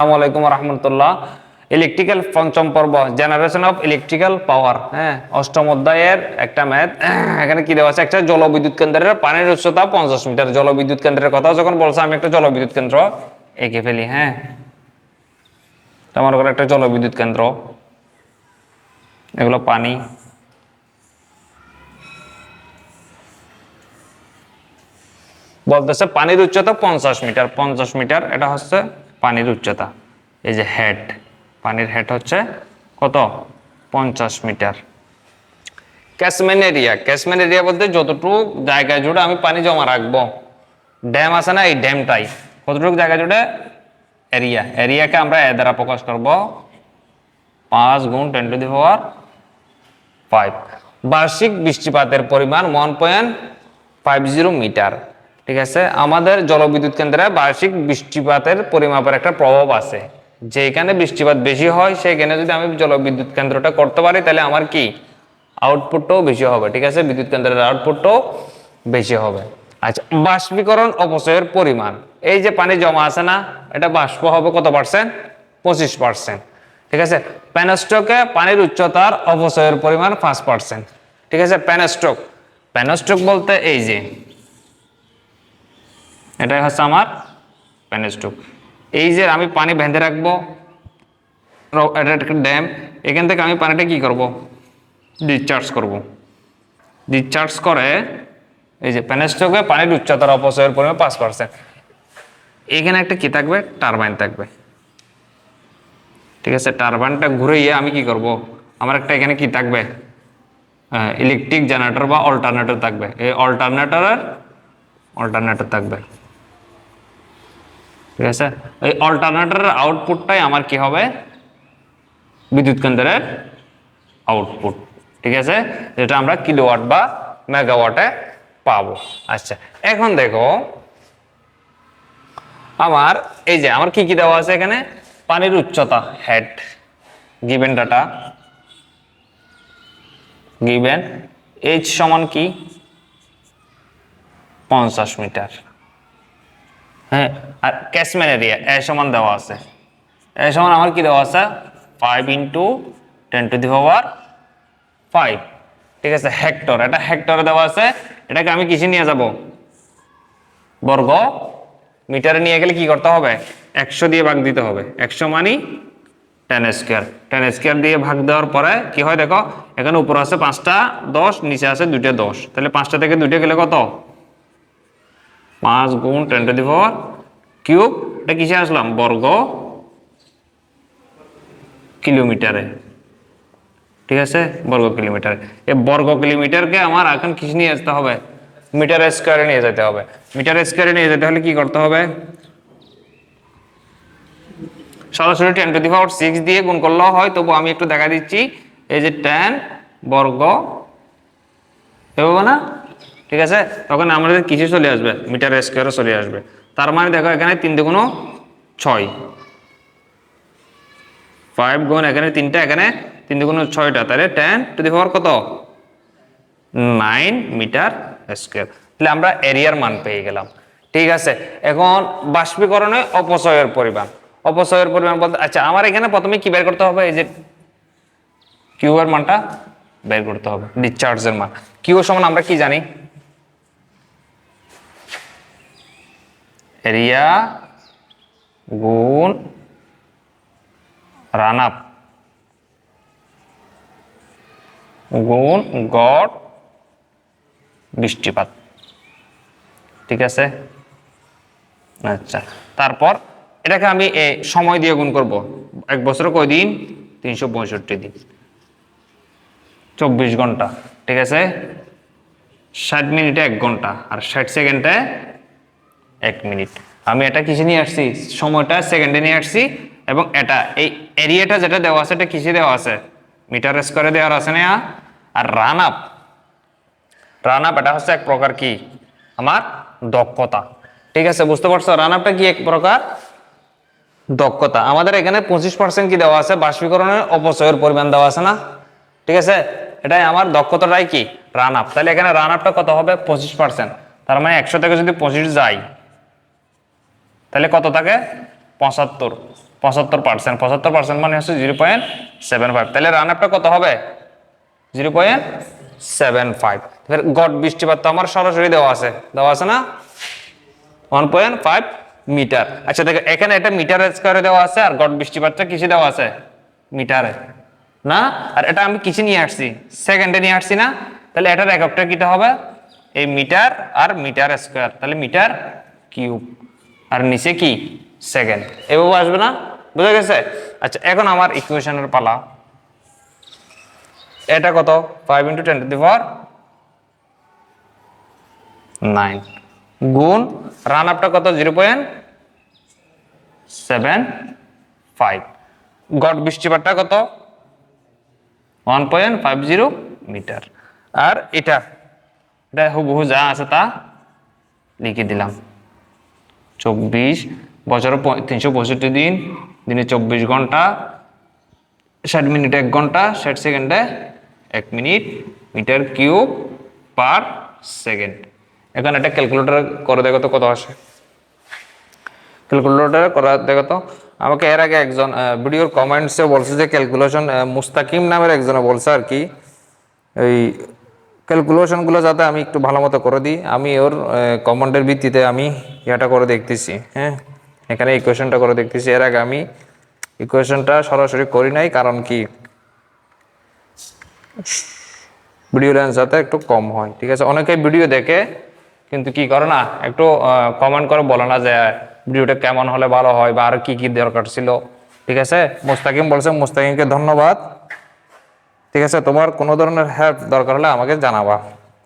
আসসালামু আলাইকুম রহমতুল্লাহ। ইলেকট্রিক্যাল পঞ্চম পর্ব জেনারেশন অফ ইলেকট্রিক্যাল পাওয়ার, অষ্টম অধ্যায়ের একটা ম্যাথ। এখানে কি দেওয়া আছে? একটা জলবিদ্যুৎ কেন্দ্রের পানির উচ্চতা 50 মিটার। জলবিদ্যুৎ কেন্দ্রের কথা যখন বলছে, আমি একটা জলবিদ্যুৎ কেন্দ্র এঁকে ফেলি। আমার ঘরে একটা জলবিদ্যুৎ কেন্দ্র, এগুলো পানি, বলতেছে পানির উচ্চতা 50 মিটার। 50 মিটার এটা হচ্ছে পানির উচ্চতা। এই যে হেড, পানির হেড হচ্ছে কত? 50 metre. Catchment area, catchment area বলতে যতটুকু জায়গা জুড়ে আমি পানি জমা রাখবো, ড্যাম আছে না, এই ড্যামটাই কতটুকু জায়গা জুড়ে এরিয়া। এরিয়াকে আমরা এ দ্বারা প্রকাশ করব, 5 গুণ 10⁵ বার্ষিক বৃষ্টিপাতের পরিমাণ 1.50 মিটার। ঠিক আছে, আমাদের জলবিদ্যুৎ কেন্দ্রে বার্ষিক বৃষ্টিপাতের পরিমাপের একটা প্রভাব আছে। যেখানে বৃষ্টিপাত বেশি হয় সেখানে যদি আমি জলবিদ্যুৎ কেন্দ্রটা করতে পারি, তাহলে আমার কি আউটপুটটাও বেশি হবে। ঠিক আছে, বিদ্যুৎ কেন্দ্রের আউটপুটটাও বেশি হবে। আচ্ছা, বাষ্পীকরণ অপচয়ের পরিমাণ, এই যে পানি জমা আছে না, এটা বাষ্প হবে কত পার্সেন্ট? 25%। ঠিক আছে, পেনস্টকে পানির উচ্চতার অপচয়ের পরিমাণ 5%। ঠিক আছে, পেনস্টক, পেনস্টক বলতে এই যে এটাই হচ্ছে আমার পেনস্টক। এই যে আমি পানি বেঁধে রাখবো, এটা একটা ড্যাম, এখান থেকে আমি পানিটা কি করব? ডিসচার্জ করব। ডিসচার্জ করে এই যে পেনস্টকে পানির উচ্চতার অপচয়ের পরিমাণ 5%। এখানে একটা কি থাকবে? টারবাইন থাকবে। ঠিক আছে, টারবাইনটা ঘুরিয়ে আমি কি করব? আমার একটা এখানে কি থাকবে? ইলেকট্রিক জেনারেটর বা অল্টারনেটর থাকবে। এই অল্টারনেটর থাকবে। ঠিক আছে, এই অল্টারনেটরের আউটপুটটাই আমার কি হবে? বিদ্যুৎ কেন্দ্রের আউটপুট। ঠিক আছে, যেটা আমরা কিলোওয়াট বা মেগাওয়াটে পাবো। আচ্ছা, এখন দেখো আমার এই যে আমার কি কি দেওয়া আছে এখানে? পানির উচ্চতা head, given data, given H সমান কি? 50 মিটার। আর ক্যাচমেন্ট এরিয়া এ সমান দেওয়া আছে। এ সমান আমার কি দেওয়া আছে? 5 × 10⁵। ঠিক আছে, হেক্টর, এটা হেক্টরে দেওয়া আছে। এটাকে আমি কিসে নিয়ে যাব? বর্গ মিটারে নিয়ে গেলে কি করতে হবে? 100 দিয়ে ভাগ দিতে হবে। 100 মানে 10²। 10² দিয়ে ভাগ দেওয়ার পরে কি হয় দেখো, এখানে উপরে আছে 5টা 10, নিচে আছে 2টা 10। তাহলে 5টা থেকে 2টা গেলে কত? 5 গুণ 10⁵। এটা কিসে আসলাম? বর্গ কিলোমিটারে। ঠিক আছে, বর্গ কিলোমিটারে। এই বর্গ কিলোমিটারকে আমার এখন কিসে নিয়ে আসতে হবে? মিটার স্কয়ারে নিয়ে যেতে হবে। মিটার স্কয়ারে নিয়ে যেতে হলে কি করতে হবে? সরাসরি 10⁶ দিয়ে গুণ করলেও হয়, তবু আমি একটু দেখা দিচ্ছি। এই যে 10 বর্গ এভাবে না? ঠিক আছে, তখন আমাদের কিছু চলে আসবে, মিটার স্কয়ারে চলে আসবে। তার মানে দেখো এখানে 3 × 6, 5 গুণ এখানে 3টা, এখানে 3 × 6টা, তাহলে 10⁻, কত? 9 মিটার স্কয়ার। তাহলে আমরা এরিয়ার মান পেয়ে গেলাম। ঠিক আছে, এখন বাষ্পীকরণে অপচয়ের পরিমাণ। অপচয়ের পরিমাণ বলতে, আচ্ছা আমার এখানে প্রথমে কি বের করতে হবে? এই যে কিউ এর মানটা বের করতে হবে, ডিসচার্জের মান। কিউ সমান আমরা কি জানি? এরিয়া গুণ রান আপ গুণ গড় বৃষ্টিপাত। ঠিক আছে, আচ্ছা, তারপর এটাকে আমি সময় দিয়ে গুণ করব। এক বছরে কয় দিন? 365 দিন, 24 ঘন্টা। ঠিক আছে, 60 মিনিটে 1 ঘন্টা, আর 60 সেকেন্ডে 1 মিনিট। আমি এটা কিসে নিয়ে আসছি? সময়টা সেকেন্ডে নিয়ে আসছি। এবং এটা এই এরিয়াটা যেটা দেওয়া আছে, এটা কিসে দেওয়া আছে? মিটার স্কয়ারে দেওয়া আছে না? আর রান আপ, এটা হচ্ছে এক প্রকার কি আমার দক্ষতা। ঠিক আছে, বুঝতে পারছো? রান আপটা কি? এক প্রকার দক্ষতা। আমাদের এখানে 25% কি দেওয়া আছে? বাষ্পীকরণের অপচয়ের পরিমাণ দেওয়া আছে না? ঠিক আছে, এটাই আমার দক্ষতাটাই কি? Run up. তাহলে এখানে রান আপটা কত হবে? 25%। তার মানে 100 থেকে যদি 25 যায়, তাহলে কত থাকে? 75। 75%, 75% মানে হচ্ছে 0.75। তাহলে রান আপটা কত হবে? 0.75। গড় বৃষ্টিপাত তো আমার সরাসরি দেওয়া আছে না, 1.5 মিটার। আচ্ছা দেখো এখানে এটা মিটার স্কয়ারে দেওয়া আছে, আর গড় বৃষ্টিপাতটা কিসে দেওয়া আছে? মিটারে না। আর এটা আমি কিসে নিয়ে আসছি? সেকেন্ডে নিয়ে আসছি না। তাহলে এটার এককটা কিটা হবে? এই মিটার আর মিটার স্কয়ার, তাহলে মিটার কিউব, আর নিচে কি? সেকেন্ড। এভাবে আসবে না? বুঝা গেছে? আচ্ছা এখন আমার ইকুয়েশনের পালা। এটা কত? 5 × 10⁹ গুণ রান আপটা কত? 0.75। গড় বৃষ্টিপাতটা কত? 1.50 মিটার। আর এটা হুবহু যা আছে তা লিখে দিলাম। 24 বছরে 365 দিন, দিনে 24 ঘন্টা, 60 মিনিটে 1 ঘন্টা, 60 সেকেন্ডে 1 minute, metre cube per second. এখন এটা ক্যালকুলেটর করে দেখো তো কত আসে। ক্যালকুলেটর করা দেখো তো। আমাকে এর আগে একজন ভিডিওর কমেন্টসে বলছে যে ক্যালকুলেশন, মুস্তাকিম নামের একজনে বলছে আর কি, এই ক্যালকুলেশনগুলো যাতে আমি একটু ভালো মতো করে দিই। আমি ওর কমেন্টের ভিত্তিতে আমি এটা করে দেখতেছি। হ্যাঁ, এখানে ইকুয়েশনটা করে দেখতেছি। এর আগে আমি ইকুয়েশনটা সরাসরি করি নাই, কারণ কি ভিডিও লেন্স যাতে একটু কম হয়। ঠিক আছে, অনেকে ভিডিও দেখে কিন্তু কি করে না, একটু কমেন্ট করে বলে না যে ভিডিওটা কেমন হলে ভালো হয় বা আর কি কি দরকার ছিল। ঠিক আছে, মুস্তাকিম বলছে, মুস্তাকিমকে ধন্যবাদ। ঠিক আছে, তোমার কোনো ধরনের হেল্প দরকার হলে আমাকে জানাবা,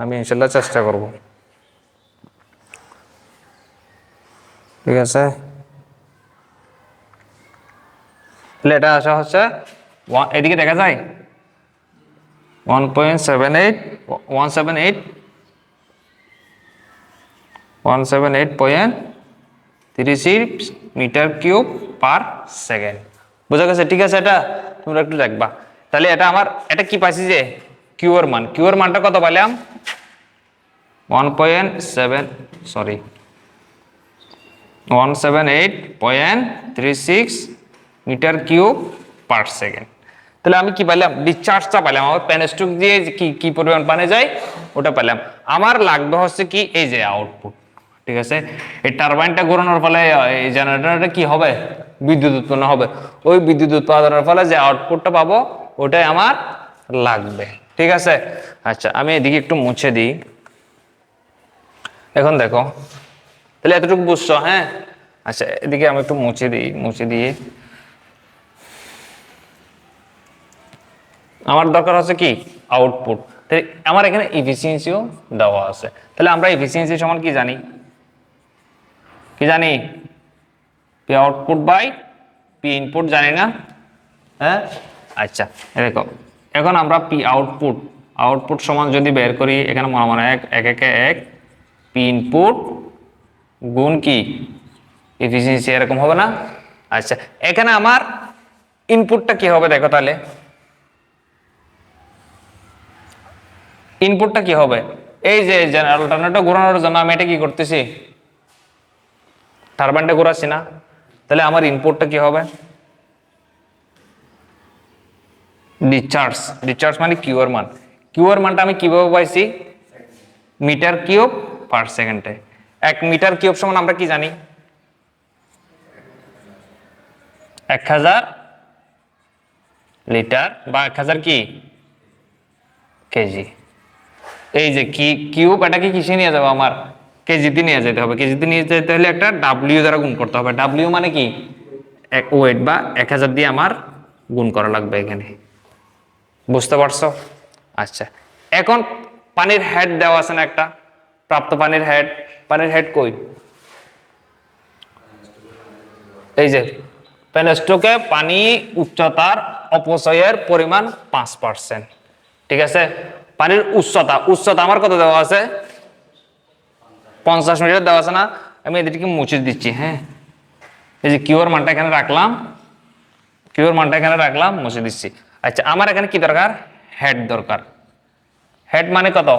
আমি ইনশাল্লাহ চেষ্টা করব। ঠিক আছে, তাহলে এটা আসা হচ্ছে এদিকে দেখা যায় 1.78 মিটার কিউব পার সেকেন্ড। বুঝা গেছে? ঠিক আছে, এটা তোমরা একটু দেখবা। তাহলে এটা আমার এটা কি পাইছি যে কিউ এর মান, কিউ এর মানটা কত পাইলাম? 178.36 মিটার কিউব পার সেকেন্ড। তাহলে আমি কি পাইলাম? ডিসচার্জটা পাইলাম। আমার পেনস্ট্রোক দিয়ে কি পরিমাণ পানি যায় ওটা পাইলাম। আমার লাগবে হচ্ছে কি এই যে আউটপুট। ঠিক আছে, এই টারবাইনটা ঘোরানোর ফলে এই জেনারেটরটা কি হবে? বিদ্যুৎ উৎপন্ন হবে। ওই বিদ্যুৎ উৎপাদনের ফলে যে আউটপুটটা পাবো ওটাই আমার লাগবে। ঠিক আছে, আচ্ছা আমি এদিকে একটু মুছে দিই। এখন দেখো, তাহলে এতটুকু বুঝছো? হ্যাঁ, আচ্ছা এদিকে আমি একটু মুছে দিয়ে আমার দরকার হচ্ছে কি আউটপুট। তাহলে আমার এখানে এফিসিয়েন্সিও দেওয়া আছে। তাহলে আমরা এফিসিয়েন্সি সমান কি জানি? P output by P input, জানি না? হ্যাঁ, আচ্ছা দেখো, এখন আমরা পি আউটপুট সমান যদি বের করি, এখানে মনে মনে এক পি ইনপুট গুণ কি এফিসিয়েন্সি, এরকম হবে না? আচ্ছা এখানে আমার ইনপুটটা কি হবে দেখো, তাহলে ইনপুটটা কি হবে? এই যে অল্টারনেটর ঘোরানোর জন্য আমি এটা কি করতেছি? টারবাইনটা ঘোরাচ্ছি না? তাহলে আমার ইনপুটটা কি হবে? ডিসচার্জ মানে কিউ এর মান। কিউ এর মানটা আমি কিভাবে পাইছি? মিটার কিউব পার সেকেন্ডে। 1 মিটার কিউব সমান আমরা কি জানি? 1000 লিটার বা 1000 কি কেজি। এই যে কিউব, এটাকে কিসে নিয়ে যাবো? আমার কেজিতে নিয়ে যেতে হবে। কেজিতে নিয়ে যেতে হলে একটা ডাব্লিউ দ্বারা গুণ করতে হবে। ডাব্লিউ মানে কি? ওয়েট বা 1000 দিয়ে আমার গুণ করা লাগবে এখানে। বুঝতে পারছো? আচ্ছা এখন পানির হেড দেওয়া আছে না একটা, প্রাপ্ত পানির হেড কই? এই যে পেনস্টোকে পানি উচ্চতার অপচয়ের পরিমাণ 5%। ঠিক আছে, পানির উচ্চতা আমার কত দেওয়া আছে? 50 মিটার দেওয়া আছে না? আমি এদিকে মুছে দিচ্ছি। হ্যাঁ, এই যে কিউর মানটা এখানে রাখলাম, মুছে দিচ্ছি। আচ্ছা আমার এখানে কি দরকার? হেড দরকার। হেড মানে কত?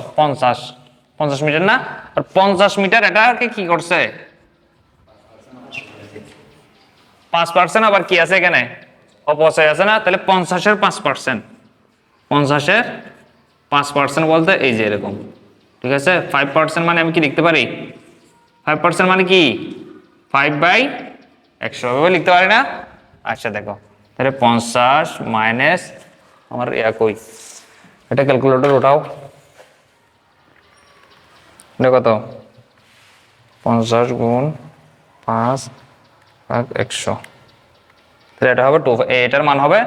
50 মিটার না? আর 50 মিটার এটাকে কি করছে? 5% আবার কি আছে এখানে অপচয় আছে না, তাহলে 50-এর 5%, 50-এর 5% বলতে এই যে এরকম, ঠিক আছে। 5% মানে আমি কি লিখতে পারি, 5% মানে কি 5/100 এভাবে লিখতে পারি না। আচ্ছা দেখো তাহলে 50 মাইনাস আমার কই, এটা ক্যালকুলেটর উঠাও, এটা কত 50 গুণ 5/100, তাহলে এটা হবে 2, এটার মান হবে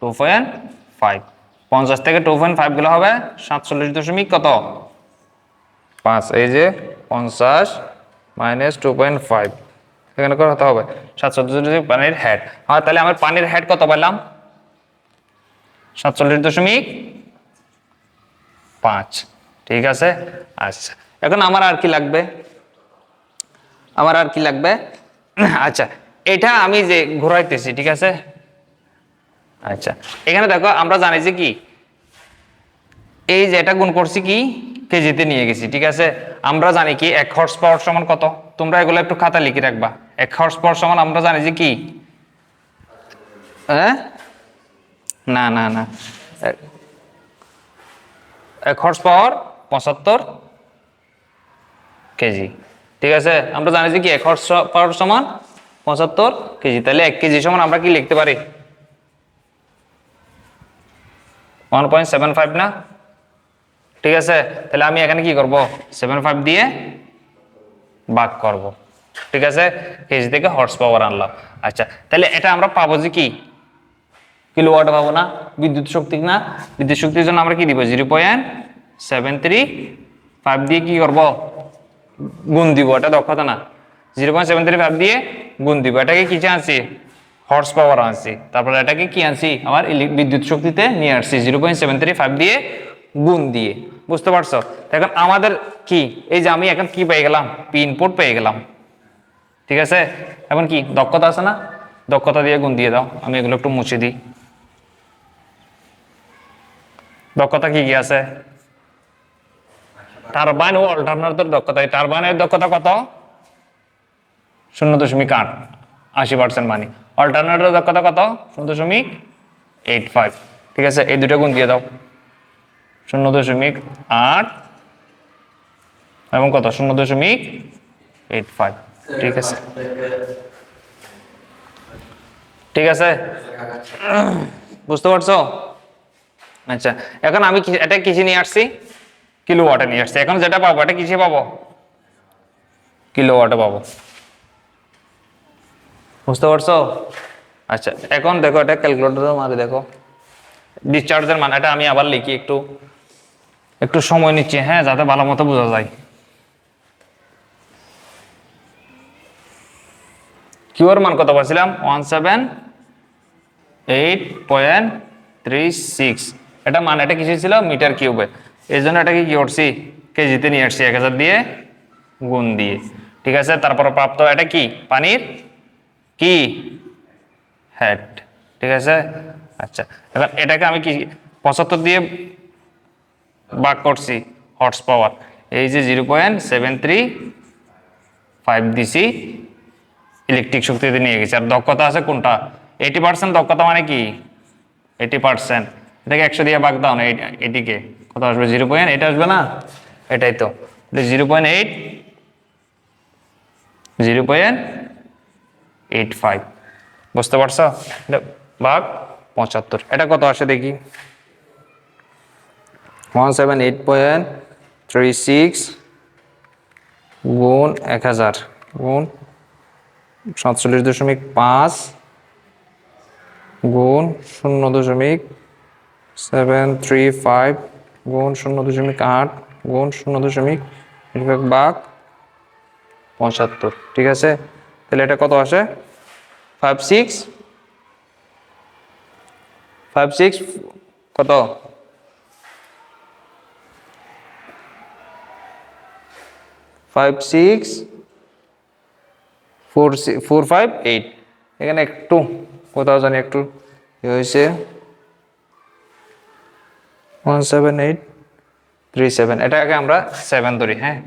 2.5। 50 থেকে 2.5 গুলো হবে 47 দশমিক কত 5, এই যে 50 মাইনাস 2.5, এখানে কত হবে 47 পানির হেড। হ্যাঁ তাহলে আমার পানির হেড কত পেলাম 47.5, ঠিক আছে। আচ্ছা এখন আমার আর কি লাগবে, আমার আর কি লাগবে, আচ্ছা এটা আমি যে ঘোরাইতেছি, ঠিক আছে। আচ্ছা এখানে দেখো আমরা জানি যে কি এই যে এটা গুণ করছি কি কেজিতে নিয়ে গেছি, ঠিক আছে। আমরা জানি কি 1 হর্স পাওয়ার সমান কত, তোমরা এগুলো একটু খাতা লিখে রাখবা। 1 হর্স পাওয়ার সমান আমরা জানি যে কি, হ্যাঁ না না না 1 হর্স পাওয়ার 75 কেজি, ঠিক আছে। আমরা জানি যে কি 1 হর্স পাওয়ার সমান 75 কেজি, তাহলে 1 কেজি সমান আমরা কি লিখতে পারি 1.75 না, ঠিক আছে। তাহলে আমি এখানে কি করব 75 দিয়ে ভাগ করব, ঠিক আছে। কেজি থেকে হর্স পাওয়ার আনলাম। আচ্ছা তাহলে এটা আমরা পাবো যে কি কিলোওয়াট পাবো না, বিদ্যুৎ শক্তি না। বিদ্যুৎ শক্তির জন্য আমরা কি দিব 0.735 দিয়ে কি করব গুণ দিব, এটা দক্ষতা না। 0.735 দিয়ে গুণ দিব, এটাকে কি আনছি হর্স পাওয়ার আনছি, তারপরে এটাকে কি আনছি আমার বিদ্যুৎ শক্তিতে নিয়ে আসছি 0.735 দিয়ে গুণ দিয়ে, বুঝতে পারছো। এখন আমাদের কি এই যে আমি এখন কি পেয়ে গেলাম পি ইনপুট পেয়ে গেলাম, ঠিক আছে। এখন কি দক্ষতা আছে না, দক্ষতা দিয়ে গুণ দিয়ে দাও, আমি এগুলো একটু মুছে দিই। দক্ষতা কি কি আছে, টারবাইন ও অল্টারনেটর দক্ষতা, টারবাইনের দক্ষতা কত 0.8, 80% মানে। অল্টারনেটর দক্ষতা কত 0.85, ঠিক আছে। এই দুটো গুণ দিয়ে দাও 0.8 এবং কত 0.85, ঠিক আছে, ঠিক আছে, বুঝতে পারছো। আচ্ছা এখন আমি এটা কিসে নিয়ে আসছি কিলোওয়াটে নিয়ে আসছি, এখন যেটা পাবো এটা কিসে পাবো কিলোওয়াটে পাবো, বুঝতে পারছো। আচ্ছা এখন দেখো এটা ক্যালকুলেটরের মাঝে দেখো ডিসচার্জের মান, এটা আমি আবার লিখি, একটু একটু সময় নিচ্ছি হ্যাঁ, যাতে ভালো মতো বোঝা যায়। কিউর মান কত পাচ্ছিলাম 178.36, এটা মান এটা কিছু ছিল মিটার কিউবে, এই জন্য এটাকে কি করছি কেজিতে নিয়ে আসছি 1000 দিয়ে গুণ দিয়ে, ঠিক আছে। তারপর প্রাপ্ত এটা কি পানির কি হেড, ঠিক আছে। আচ্ছা এবার এটাকে আমি কি 75 দিয়ে ভাগ করছি হর্স পাওয়ার, এই যে 0.735 দিছি ইলেকট্রিক শক্তিতে নিয়ে গেছি। আর দক্ষতা আছে কোনটা 80%, দক্ষতা মানে কি 80%, এটাকে 100 দিয়ে ভাগ দাও না, এটিকে কত আসবে 0.8 আসবে না, এটাই তো 0.8 0.85, বুঝতে পারছো। ভাগ 75, এটা কত আসে দেখি 178.36 গুণ 1000 গুণ 47.5 গুণ 0.735 গুণ 0.8 গুণ 0.85 ভাগ 75, ঠিক আছে। তাহলে এটা কত আসে 56 কত 56,458, এখানে একটু কোথাও জানি একটু হয়েছে 17837, এটাকে আমরা 7 ধরি হ্যাঁ।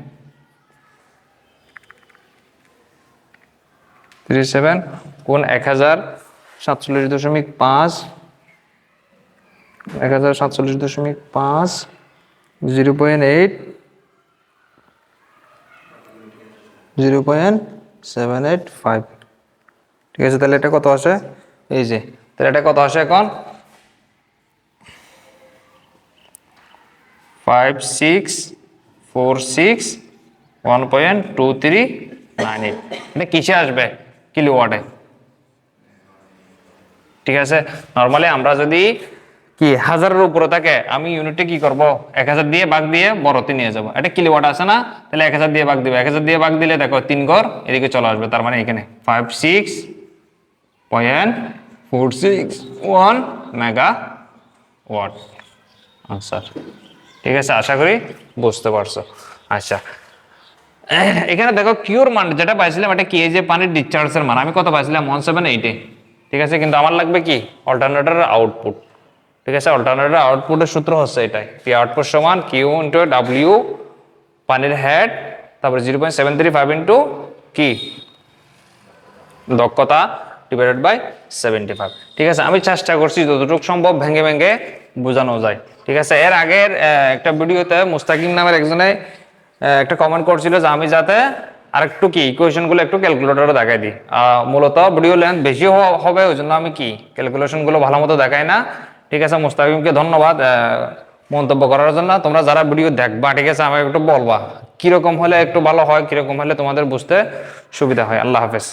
37 গুণ 1047.5 1047.5 0.8 0.785। ঠিক আছে, তাহলে এটা কত আসে? এই যে তাহলে এটা কত আসে এখন? 5646 1.2398। এটা কিসে আসবে? কিলোওয়াটে। ঠিক আছে, নর্মালি আমরা যদি কি হাজারের উপরে থাকে আমি ইউনিটে কি করব, 1000 দিয়ে ভাগ দিয়ে বড়তে নিয়ে যাব। এটা কিলোওয়াট আছে না, তাহলে 1000 দিয়ে ভাগ দিব। 1000 দিয়ে ভাগ দিলে দেখো 3 ঘর এদিকে চলে আসবে, তার মানে এখানে 56.461 মেগা ওয়াট আনসার। ঠিক আছে, আশা করি বুঝতে পারছো। আচ্ছা, এখানে দেখো কিউর মান যেটা পাইছিলাম এটা কি, এই যে পানির ডিসচার্জের মান আমি কত পাইছিলাম 178। ঠিক আছে, কিন্তু আমার লাগবে কি অল্টারনেটরের আউটপুট। ঠিক আছে, অল্টারনেটরের আউটপুটের সূত্র হচ্ছে এটাই, পি আউটপুট সমান কিউ ইন্টু ডাব্লিউ পানির হেড, তারপরে 0.735 ইন্টু কি দক্ষতা ডিভাইডেড বাই 75। ঠিক আছে, আমি চেষ্টা করছি যতটুকু সম্ভব ভেঙে ভেঙে বোঝানো যায়। ঠিক আছে, এর আগের একটা ভিডিওতে মুস্তাকিম নামের একজনে একটা কমেন্ট করছিল যে আমি যাতে আরেকটু কি ইকুয়েশনগুলো একটু ক্যালকুলেটরে দেখাই দিই। মূলত ভিডিও লেন্থ বেশি হবে, ওই জন্য আমি কি ক্যালকুলেশনগুলো ভালো মতো দেখাই না। ঠিক আছে, মুস্তাকিমকে ধন্যবাদ মন্তব্য করার জন্য। তোমরা যারা ভিডিও দেখবা, ঠিক আছে, আমাকে একটু বলবা কিরকম হলে একটু ভালো হয়, কিরকম হলে তোমাদের বুঝতে সুবিধা হয়। আল্লাহ হাফেজ।